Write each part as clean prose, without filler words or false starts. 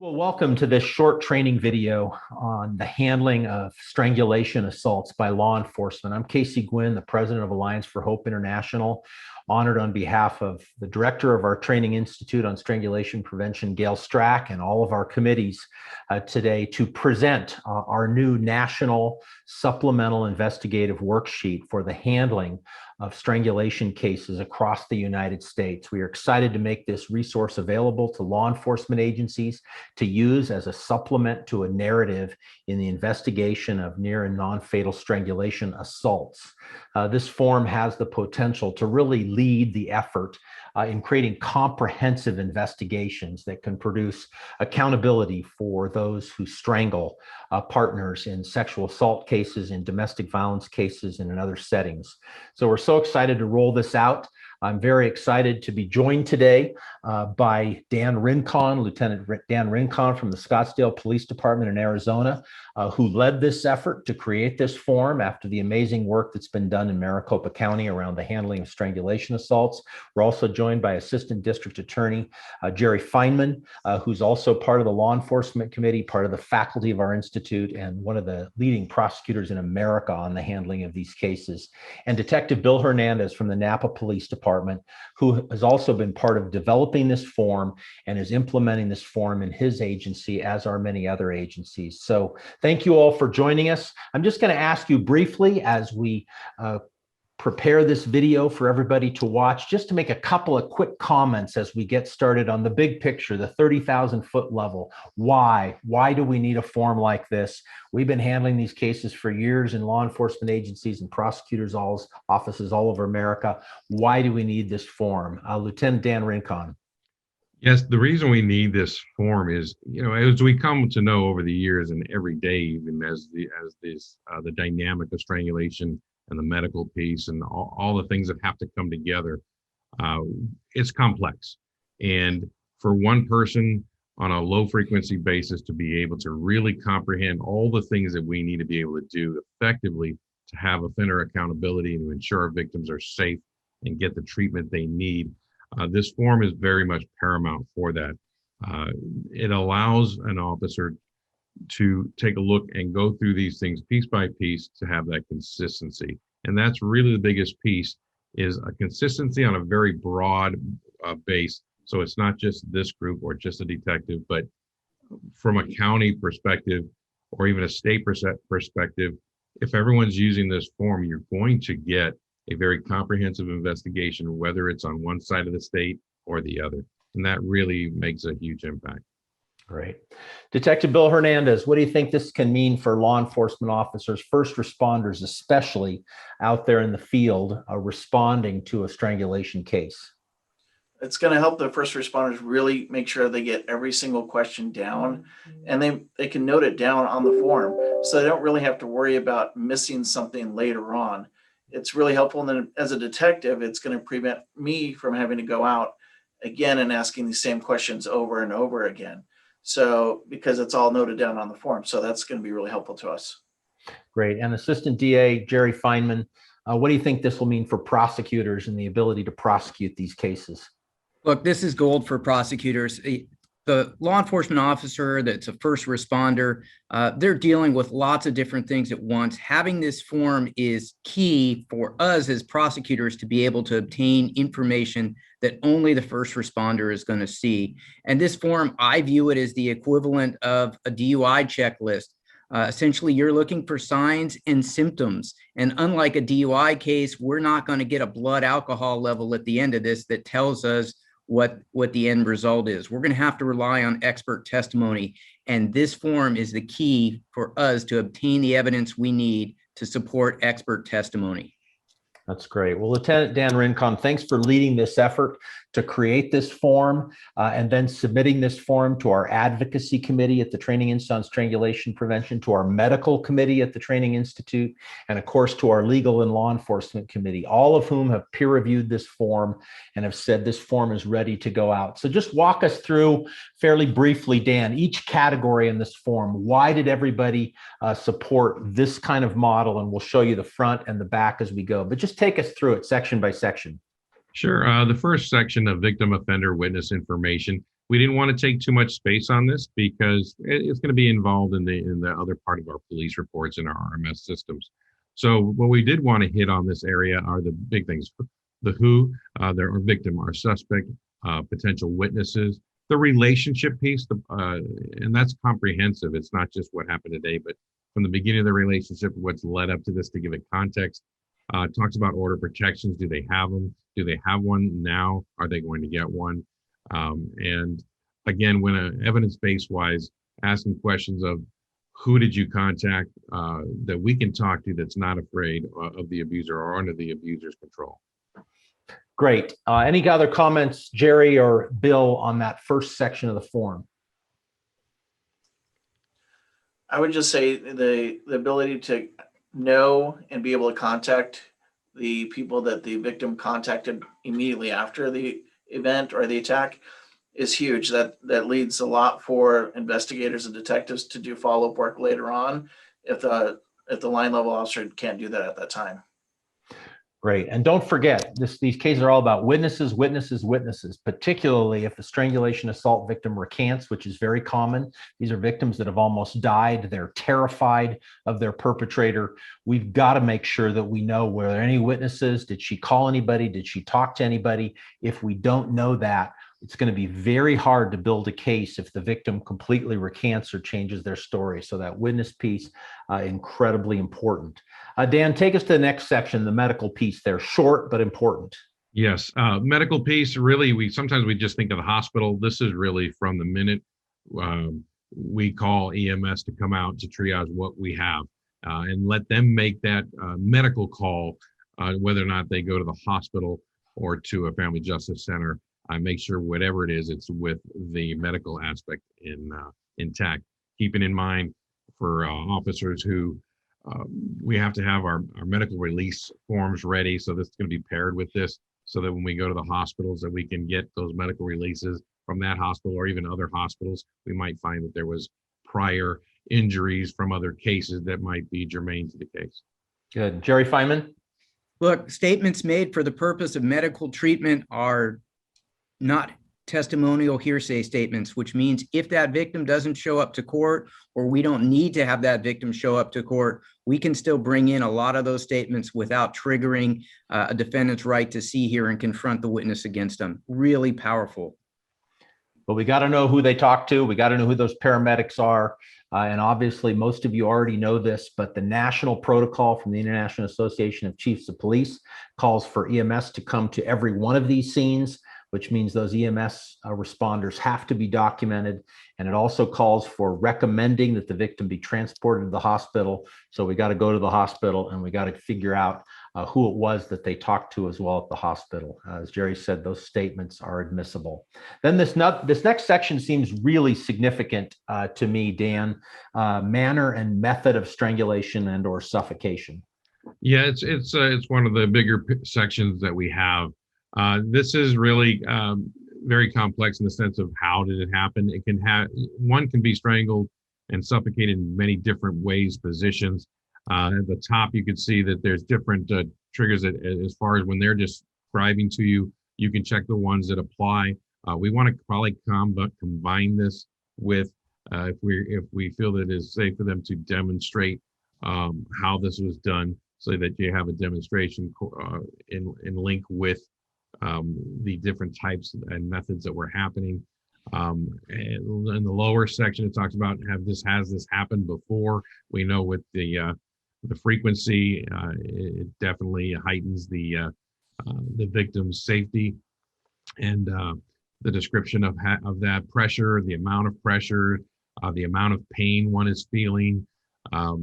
Well, welcome to this short training video on the handling of strangulation assaults by law enforcement. I'm Casey Gwynn, the president of Alliance for Hope International, honored on behalf of the director of our Training Institute on Strangulation Prevention, Gail Strack, and all of our committees today to present our new national supplemental investigative worksheet for the handling of strangulation cases across the United States. We are excited to make this resource available to law enforcement agencies to use as a supplement to a narrative in the investigation of near and non-fatal strangulation assaults. This form has the potential to really lead the effort in creating comprehensive investigations that can produce accountability for those who strangle partners in sexual assault cases, in domestic violence cases, and in other settings. So we're so excited to roll this out. I'm very excited to be joined today by Dan Rincon, Lieutenant Dan Rincon from the Scottsdale Police Department in Arizona, who led this effort to create this form after the amazing work that's been done in Maricopa County around the handling of strangulation assaults. We're also joined by Assistant District Attorney Jerry Feynman, who's also part of the Law Enforcement Committee, part of the faculty of our institute, and one of the leading prosecutors in America on the handling of these cases. And Detective Bill Hernandez from the Napa Police Department, who has also been part of developing this form and is implementing this form in his agency, as are many other agencies. So thank you all for joining us. I'm just going to ask you briefly as we prepare this video for everybody to watch, just to make a couple of quick comments as we get started on the big picture, the 30,000 foot level. Why do we need a form like this? We've been handling these cases for years in law enforcement agencies and prosecutors' offices all over America. Why do we need this form? Lieutenant Dan Rincon. Yes, the reason we need this form is, as we come to know over the years and every day, even as the dynamic of strangulation and the medical piece and all the things that have to come together, it's complex. And for one person on a low frequency basis to be able to really comprehend all the things that we need to be able to do effectively to have offender accountability and to ensure our victims are safe and get the treatment they need, this form is very much paramount for that. It allows an officer to take a look and go through these things piece by piece to have that consistency. And that's really the biggest piece, is a consistency on a very broad base. So it's not just this group or just a detective, but from a county perspective or even a state perspective, if everyone's using this form, you're going to get a very comprehensive investigation, whether it's on one side of the state or the other. And that really makes a huge impact. Great. Detective Bill Hernandez, what do you think this can mean for law enforcement officers, first responders, especially out there in the field responding to a strangulation case? It's going to help the first responders really make sure they get every single question down, and they can note it down on the form, so they don't really have to worry about missing something later on. It's really helpful. And then as a detective, it's going to prevent me from having to go out again and asking these same questions over and over again. So because it's all noted down on the form. So that's going to be really helpful to us. Great. And Assistant DA Jerry Feynman, what do you think this will mean for prosecutors and the ability to prosecute these cases? Look, this is gold for prosecutors. The law enforcement officer that's a first responder, they're dealing with lots of different things at once. Having this form is key for us as prosecutors to be able to obtain information that only the first responder is going to see. And this form, I view it as the equivalent of a DUI checklist. Essentially, you're looking for signs and symptoms. And unlike a DUI case, we're not going to get a blood alcohol level at the end of this that tells us what the end result is. We're going to have to rely on expert testimony. And this form is the key for us to obtain the evidence we need to support expert testimony. That's great. Well, Lieutenant Dan Rincon, thanks for leading this effort to create this form and then submitting this form to our Advocacy Committee at the Training Institute on Strangulation Prevention, to our Medical Committee at the Training Institute, and of course to our Legal and Law Enforcement Committee, all of whom have peer-reviewed this form and have said this form is ready to go out. So just walk us through fairly briefly, Dan, each category in this form. Why did everybody support this kind of model? And we'll show you the front and the back as we go, but just take us through it section by section. Sure. The first section of victim offender witness information, We didn't want to take too much space on this because it's going to be involved in the other part of our police reports and our RMS systems. So what we did want to hit on this area are the big things: the who, their victim, our suspect, potential witnesses, the relationship piece, and that's comprehensive. It's not just what happened today, but from the beginning of the relationship, what's led up to this, to give it context. Talks about order protections. Do they have them? Do they have one now? Are they going to get one? And again, when evidence-based wise, asking questions of who did you contact that we can talk to that's not afraid of the abuser or under the abuser's control. Great. Any other comments, Jerry or Bill, on that first section of the form? I would just say the ability to know and be able to contact the people that the victim contacted immediately after the event or the attack is huge. That leads a lot for investigators and detectives to do follow-up work later on if the line level officer can't do that at that time. Great. And don't forget, these cases are all about witnesses, witnesses, witnesses, particularly if the strangulation assault victim recants, which is very common. These are victims that have almost died. They're terrified of their perpetrator. We've got to make sure that we know, were there any witnesses? Did she call anybody? Did she talk to anybody? If we don't know that, it's going to be very hard to build a case if the victim completely recants or changes their story. So that witness piece, incredibly important. Dan, take us to the next section, the medical piece there. Short, but important. Yes, medical piece, really, sometimes we just think of the hospital. This is really from the minute we call EMS to come out to triage what we have and let them make that medical call, whether or not they go to the hospital or to a family justice center. I make sure whatever it is, it's with the medical aspect intact. Keeping in mind for officers who we have to have our medical release forms ready. So this is going to be paired with this so that when we go to the hospitals that we can get those medical releases from that hospital or even other hospitals. We might find that there was prior injuries from other cases that might be germane to the case. Good. Jerry Feynman? Look, statements made for the purpose of medical treatment are not testimonial hearsay statements, which means if that victim doesn't show up to court or we don't need to have that victim show up to court, we can still bring in a lot of those statements without triggering a defendant's right to see, hear, and confront the witness against them. Really powerful. But we got to know who they talk to. We got to know who those paramedics are. And obviously, most of you already know this, but the national protocol from the International Association of Chiefs of Police calls for EMS to come to every one of these scenes, which means those EMS responders have to be documented. And it also calls for recommending that the victim be transported to the hospital. So we got to go to the hospital and we got to figure out who it was that they talked to as well at the hospital. As Jerry said, those statements are admissible. Then this next section seems really significant to me, Dan. Manner and method of strangulation and or suffocation. Yeah, it's one of the bigger sections that we have. This is really very complex in the sense of how did it happen. One can be strangled and suffocated in many different ways, positions. At the top, you can see that there's different triggers as far as when they're describing to you. You can check the ones that apply. We want to probably combine this with if we feel that it is safe for them to demonstrate how this was done, so that you have a demonstration in link with the different types and methods that were happening. And in the lower section, it talks about has this happened before. We know with the frequency, it definitely heightens the victim's safety, and the description of that pressure, the amount of pressure, the amount of pain one is feeling. How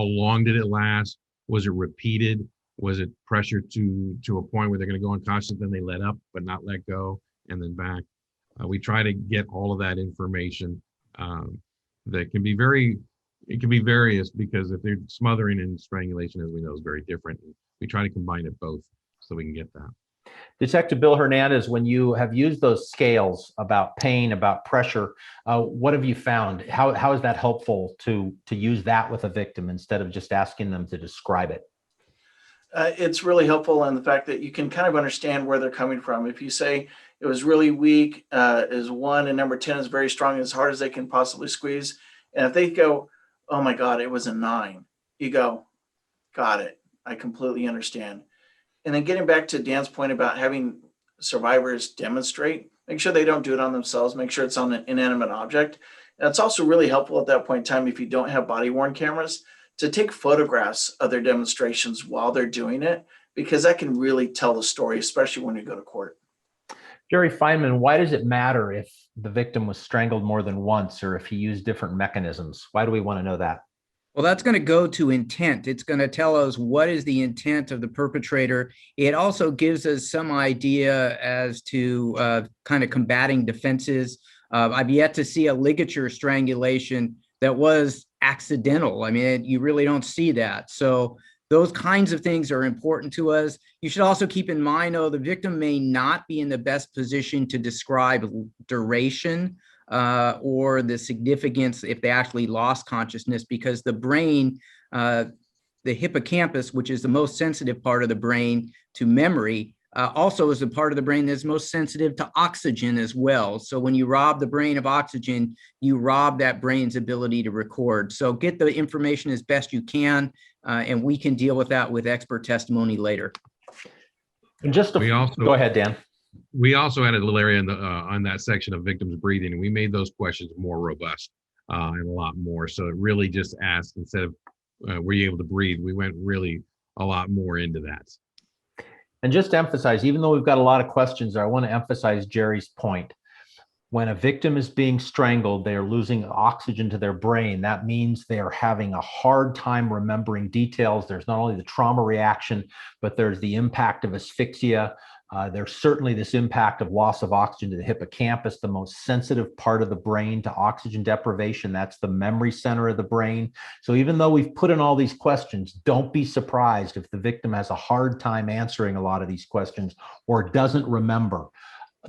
long did it last? Was it repeated? Was it pressure to a point where they're going to go unconscious, then they let up but not let go, and then back? We try to get all of that information that can be various, because if they're smothering and strangulation, as we know, is very different. We try to combine it both so we can get that. Detective Bill Hernandez, when you have used those scales about pain, about pressure, what have you found? How is that helpful to use that with a victim instead of just asking them to describe it? It's really helpful in the fact that you can kind of understand where they're coming from. If you say it was really weak, is 1, and number 10 is very strong, as hard as they can possibly squeeze. And if they go, oh my God, it was a 9, you go, got it. I completely understand. And then getting back to Dan's point about having survivors demonstrate, make sure they don't do it on themselves, make sure it's on an inanimate object. And it's also really helpful at that point in time, if you don't have body worn cameras, to take photographs of their demonstrations while they're doing it, because that can really tell the story, especially when you go to court. Jerry Feynman, why does it matter if the victim was strangled more than once or if he used different mechanisms? Why do we want to know that? Well, that's going to go to intent. It's going to tell us what is the intent of the perpetrator. It also gives us some idea as to kind of combating defenses. I've yet to see a ligature strangulation that was accidental. I mean, you really don't see that. So those kinds of things are important to us. You should also keep in mind, though, the victim may not be in the best position to describe duration or the significance if they actually lost consciousness, because the brain, the hippocampus, which is the most sensitive part of the brain to memory, also is a part of the brain that's most sensitive to oxygen as well. So when you rob the brain of oxygen, you rob that brain's ability to record. So get the information as best you can, and we can deal with that with expert testimony later. And just go ahead, Dan. We also added a little area in the, on that section of victims breathing, and we made those questions more robust and a lot more. So it really just asked, instead of were you able to breathe, we went really a lot more into that. And just to emphasize, even though we've got a lot of questions there, I want to emphasize Jerry's point. When a victim is being strangled, they are losing oxygen to their brain. That means they are having a hard time remembering details. There's not only the trauma reaction, but there's the impact of asphyxia. There's certainly this impact of loss of oxygen to the hippocampus, the most sensitive part of the brain to oxygen deprivation. That's the memory center of the brain. So even though we've put in all these questions, don't be surprised if the victim has a hard time answering a lot of these questions or doesn't remember.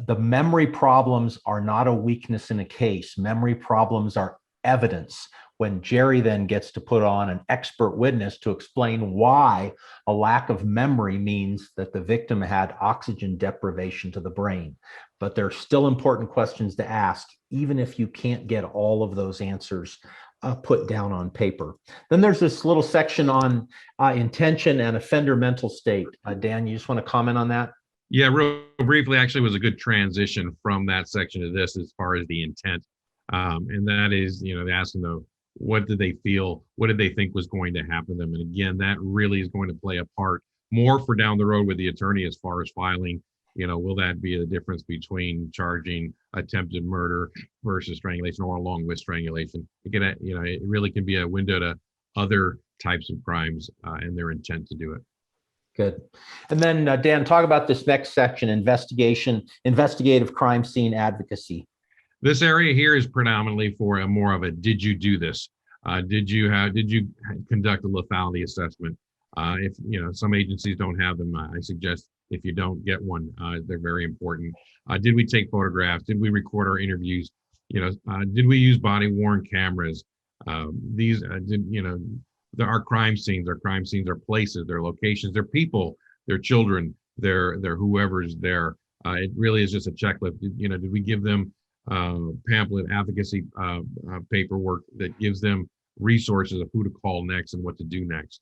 The memory problems are not a weakness in a case. Memory problems are evidence. When Jerry then gets to put on an expert witness to explain why a lack of memory means that the victim had oxygen deprivation to the brain. But there are still important questions to ask, even if you can't get all of those answers put down on paper. Then there's this little section on intention and offender mental state. Dan, you just want to comment on that? Yeah, real briefly, actually was a good transition from that section to this as far as the intent. And that is, asking them, what did they feel? What did they think was going to happen to them? And again, that really is going to play a part more for down the road with the attorney as far as filing. Will that be the difference between charging attempted murder versus strangulation or along with strangulation? Again, it really can be a window to other types of crimes and their intent to do it. Good. And then Dan, talk about this next section, investigative crime scene advocacy. This area here is predominantly for a more of a, did you do this? Did you conduct a lethality assessment? If some agencies don't have them, I suggest if you don't get one, they're very important. Did we take photographs? Did we record our interviews? Did we use body worn cameras? Our crime scenes are places, they're locations, they're people, they're children, they're whoever's there. It really is just a checklist. Did we give them pamphlet advocacy paperwork that gives them resources of who to call next and what to do next?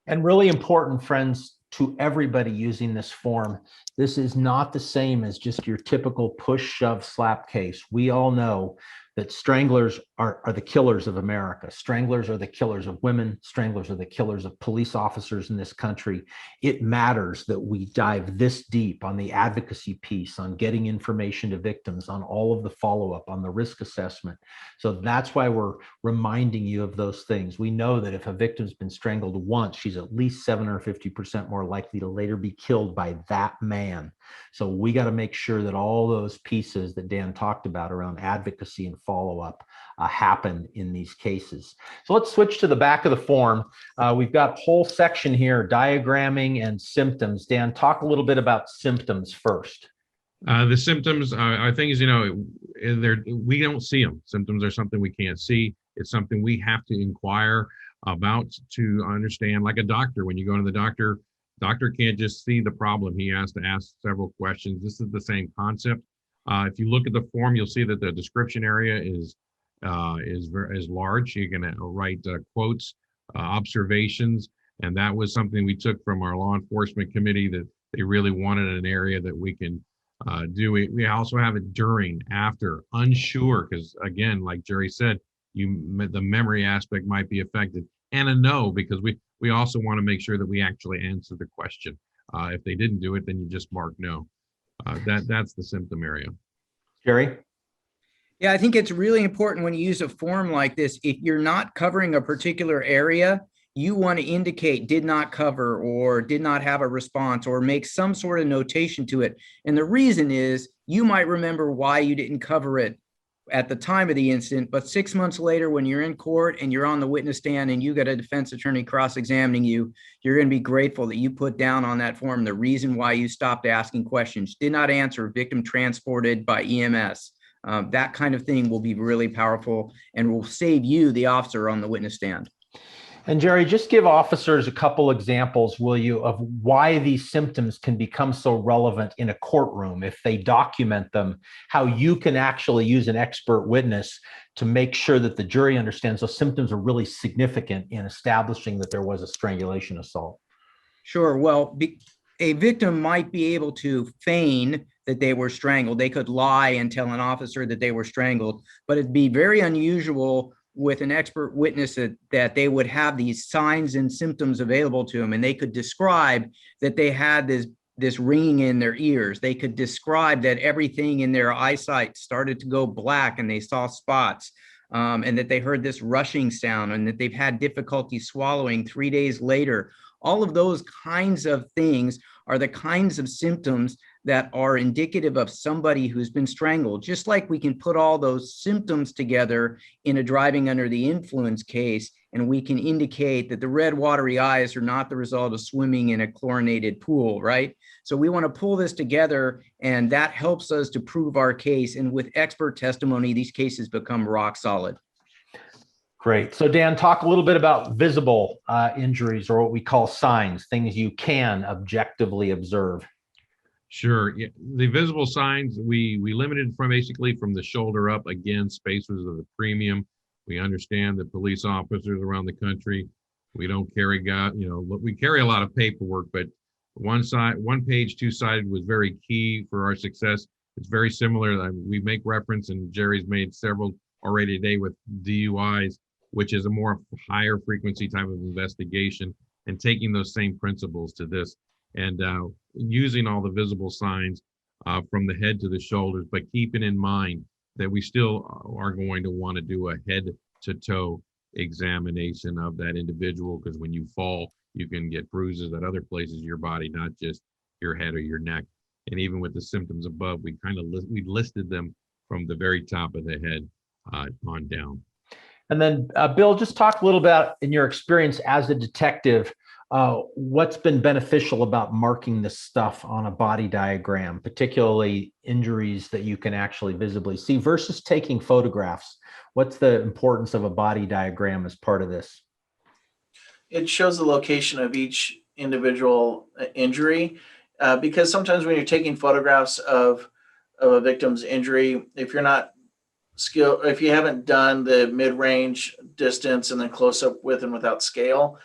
And really important, friends, to everybody using this form, this is not the same as just your typical push, shove, slap case. We all know that stranglers are the killers of America. Stranglers are the killers of women. Stranglers are the killers of police officers in this country. It matters that we dive this deep on the advocacy piece, on getting information to victims, on all of the follow-up, on the risk assessment. So that's why we're reminding you of those things. We know that if a victim's been strangled once, she's at least 7 or 50% more likely to later be killed by that man. So we got to make sure that all those pieces that Dan talked about around advocacy and follow-up happen in these cases. So let's switch to the back of the form. We've got a whole section here, diagramming and symptoms. Dan, talk a little bit about symptoms first. The symptoms are things, we don't see them. Symptoms are something we can't see. It's something we have to inquire about to understand, like a doctor. When you go to the doctor can't just see the problem. He has to ask several questions. This is the same concept. If you look at the form, you'll see that the description area is large. You can write quotes, observations, and that was something we took from our law enforcement committee, that they really wanted an area that we can do. We also have it during, after, unsure, because again, like Jerry said, the memory aspect might be affected, and a no, because we also want to make sure that we actually answer the question. If they didn't do it, then you just mark no. That's the symptom area. Jerry? Yeah, I think it's really important when you use a form like this, if you're not covering a particular area, you want to indicate did not cover or did not have a response, or make some sort of notation to it. And the reason is you might remember why you didn't cover it at the time of the incident, but 6 months later, when you're in court and you're on the witness stand and you got a defense attorney cross-examining you, you're going to be grateful that you put down on that form the reason why you stopped asking questions, did not answer, victim transported by EMS. That kind of thing will be really powerful and will save you, the officer, on the witness stand. And Jerry, just give officers a couple examples, will you, of why these symptoms can become so relevant in a courtroom if they document them, how you can actually use an expert witness to make sure that the jury understands those symptoms are really significant in establishing that there was a strangulation assault. Sure. Well, a victim might be able to feign that they were strangled. They could lie and tell an officer that they were strangled, but it'd be very unusual with an expert witness that they would have these signs and symptoms available to them, and they could describe that they had this ringing in their ears. They could describe that everything in their eyesight started to go black and they saw spots, and that they heard this rushing sound, and that they've had difficulty swallowing 3 days later. All of those kinds of things are the kinds of symptoms that are indicative of somebody who's been strangled. Just like we can put all those symptoms together in a driving under the influence case, and we can indicate that the red watery eyes are not the result of swimming in a chlorinated pool, right? So we want to pull this together, and that helps us to prove our case. And with expert testimony, these cases become rock solid. Great. So Dan, talk a little bit about visible injuries, or what we call signs, things you can objectively observe. Sure. Yeah. The visible signs, we limited from basically from the shoulder up. Again, spacers of the premium. We understand that police officers around the country, we don't carry we carry a lot of paperwork, but one page, two-sided was very key for our success. It's very similar. We make reference, and Jerry's made several already today with DUIs, which is a more higher frequency type of investigation, and taking those same principles to this. And using all the visible signs from the head to the shoulders, but keeping in mind that we still are going to want to do a head to toe examination of that individual, because when you fall, you can get bruises at other places of your body, not just your head or your neck. And even with the symptoms above, we listed them from the very top of the head on down. And then Bill, just talk a little about, in your experience as a detective, what's been beneficial about marking this stuff on a body diagram, particularly injuries that you can actually visibly see versus taking photographs. What's the importance of a body diagram as part of this? It shows the location of each individual injury, because sometimes when you're taking photographs of a victim's injury, if you're not skilled, if you haven't done the mid-range, distance, and then close-up with and without scale,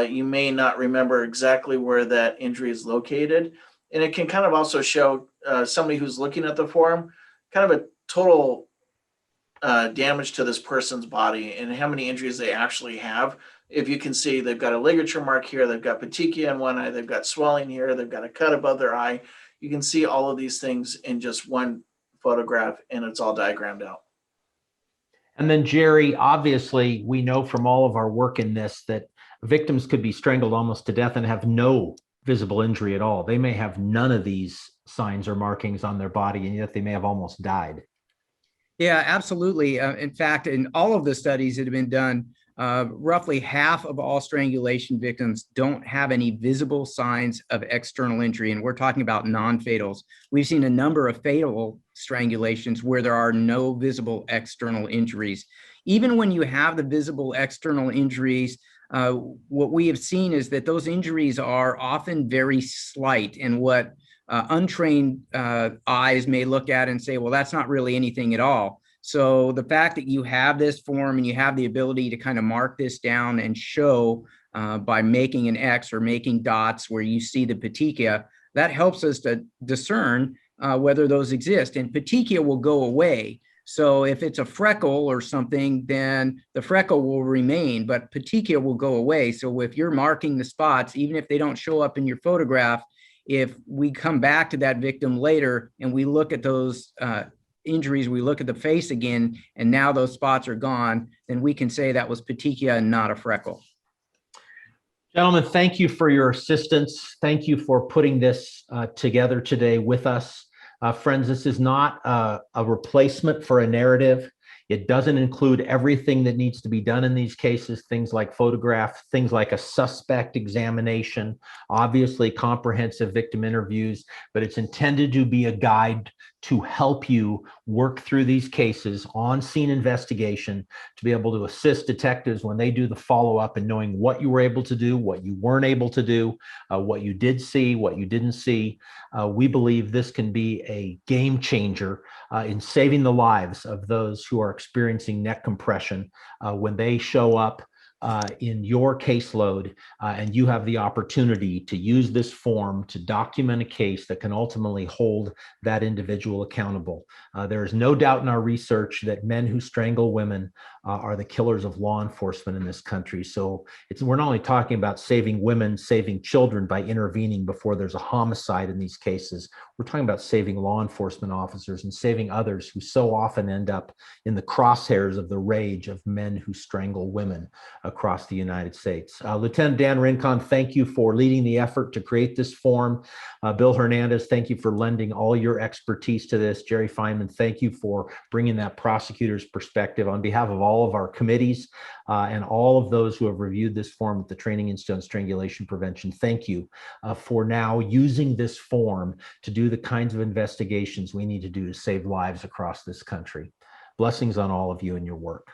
you may not remember exactly where that injury is located. And it can kind of also show somebody who's looking at the form kind of a total damage to this person's body and how many injuries they actually have. If you can see they've got a ligature mark here, they've got petechia in one eye, they've got swelling here, they've got a cut above their eye. You can see all of these things in just one photograph, and it's all diagrammed out. And then Jerry, obviously, we know from all of our work in this that victims could be strangled almost to death and have no visible injury at all. They may have none of these signs or markings on their body, and yet they may have almost died. Yeah, absolutely. In fact, in all of the studies that have been done, roughly half of all strangulation victims don't have any visible signs of external injury, and we're talking about non-fatals. We've seen a number of fatal strangulations where there are no visible external injuries. Even when you have the visible external injuries, what we have seen is that those injuries are often very slight, and what untrained eyes may look at and say, well, that's not really anything at all. So the fact that you have this form and you have the ability to kind of mark this down and show by making an X or making dots where you see the petechia, that helps us to discern whether those exist. And petechia will go away. So if it's a freckle or something, then the freckle will remain, but petechia will go away. So if you're marking the spots, even if they don't show up in your photograph, if we come back to that victim later and we look at those injuries, we look at the face again, and now those spots are gone, then we can say that was petechia and not a freckle. Gentlemen, thank you for your assistance. Thank you for putting this together today with us. Friends, this is not a replacement for a narrative. It doesn't include everything that needs to be done in these cases, things like photograph, things like a suspect examination, obviously comprehensive victim interviews, but it's intended to be a guide to help you work through these cases, on-scene investigation, to be able to assist detectives when they do the follow-up and knowing what you were able to do, what you weren't able to do, what you did see, what you didn't see. We believe this can be a game changer in saving the lives of those who are experiencing neck compression when they show up in your caseload, and you have the opportunity to use this form to document a case that can ultimately hold that individual accountable. There is no doubt in our research that men who strangle women are the killers of law enforcement in this country. So we're not only talking about saving women, saving children by intervening before there's a homicide in these cases. We're talking about saving law enforcement officers and saving others who so often end up in the crosshairs of the rage of men who strangle women across the United States. Lieutenant Dan Rincon, thank you for leading the effort to create this form. Bill Hernandez, thank you for lending all your expertise to this. Jerry Feynman, thank you for bringing that prosecutor's perspective. On behalf of all of our committees and all of those who have reviewed this form at the Training Institute on Strangulation Prevention, thank you for now using this form to do the kinds of investigations we need to do to save lives across this country. Blessings on all of you and your work.